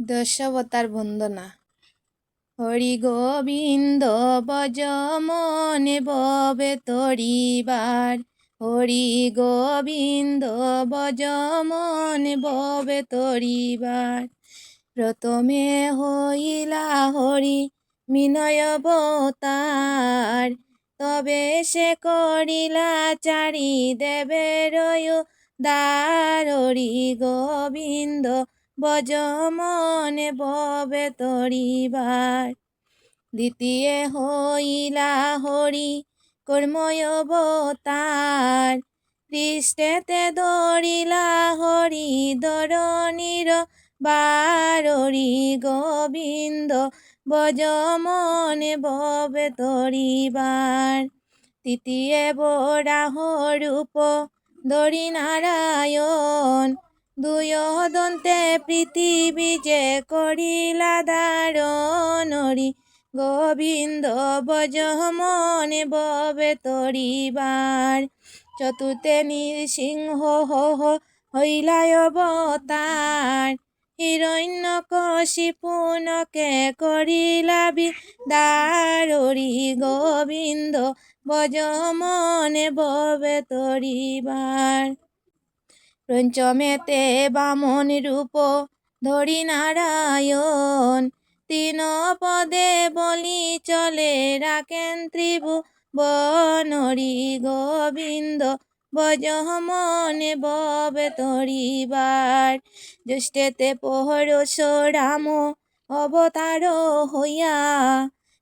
দশাবতার বন্দনা। হরি গোবিন্দ বজ মনে ববে তরিবার। হরি গোবিন্দ বজ মনে ববে তরিবার। প্রথমে হইলা হরি বিনয় অবতার, তবে সে করিলা চারি দেবের দার। হরি গোবিন্দ বজ মনে ববে তরিবার। দ্বিতীয় হইলা হরি কর্ময় অবতার, পৃষ্ঠেতে ধরিলা হরি ধরণীর বার। হরি গোবিন্দ বজ মনে ববে তরিবার। তৃতীয় বরাহ রূপ ধরি নারায়ণ, দুয় দন্তে পৃথিবী যে করিলা ধারণ। হরি গোবিন্দ বজ মনে ববে তরিবার। চতুর্থে নৃসিংহ হইলা অবতার, হিরণ্যকশিপুকে করিলা বিদার। হরি গোবিন্দ বজ মনে ববে তরিবার। পঞ্চমেতে বামন রূপ ধরি নারায়ণ, তিন পদে বলি চলে রাখেন ত্রিভুবন। হরি গোবিন্দ বজ মনে ববে তরিবার। জ্যেষ্ঠতে পরশুরাম অবতার হইয়া,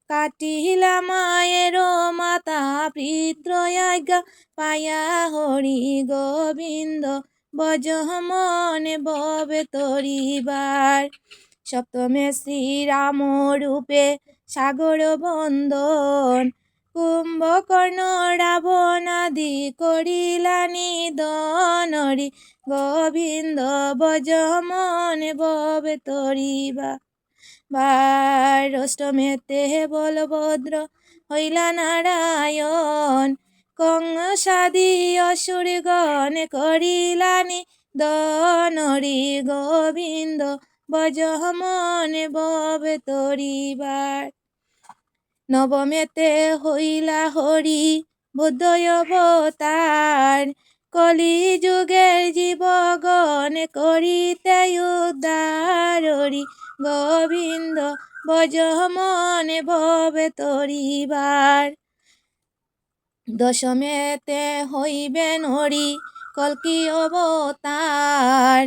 কাটিলা মায়ের মাতা পিতৃ আজ্ঞা পায়া। হরি গোবিন্দ বজ মনে ববে তরিবার। সপ্তমে শ্রীরাম রূপে সাগর বন্দন, কুম্ভকর্ণ রাবণাদি করিলা নিধন। হরি গোবিন্দ বজ মনে ববে তরিবার। অষ্টমেতে বলভদ্র হইলা নারায়ণ, কংসাদি অসুরগণ করিলা নিধন। হরি গোবিন্দ বজ মনে ববে তরিবার। নবমেতে হইলা হরি বুদ্ধ অবতার, কলি যুগের জীবগণ করিতে উদ্ধার। হরি গোবিন্দ বজ মনে ববে তরিবার। দশমেতে হইবেন হরি কল্কি অবতার,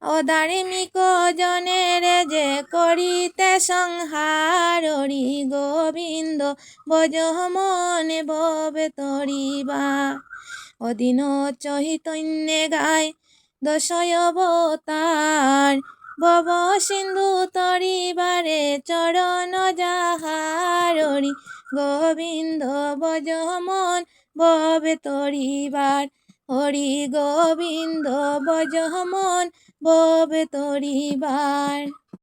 অধার্মিক জনের যে করিতে সংহার। হরি গোবিন্দ বজ মনে ববে তরিবার। অদিন চৈতন্যে গায় দশ অবতার, ভব সিন্ধু তরিবারে চরণ যাহার। হরি গোবিন্দ বজ মন ববে তরিবার। হরি গোবিন্দ বজ মন ববে তরিবার।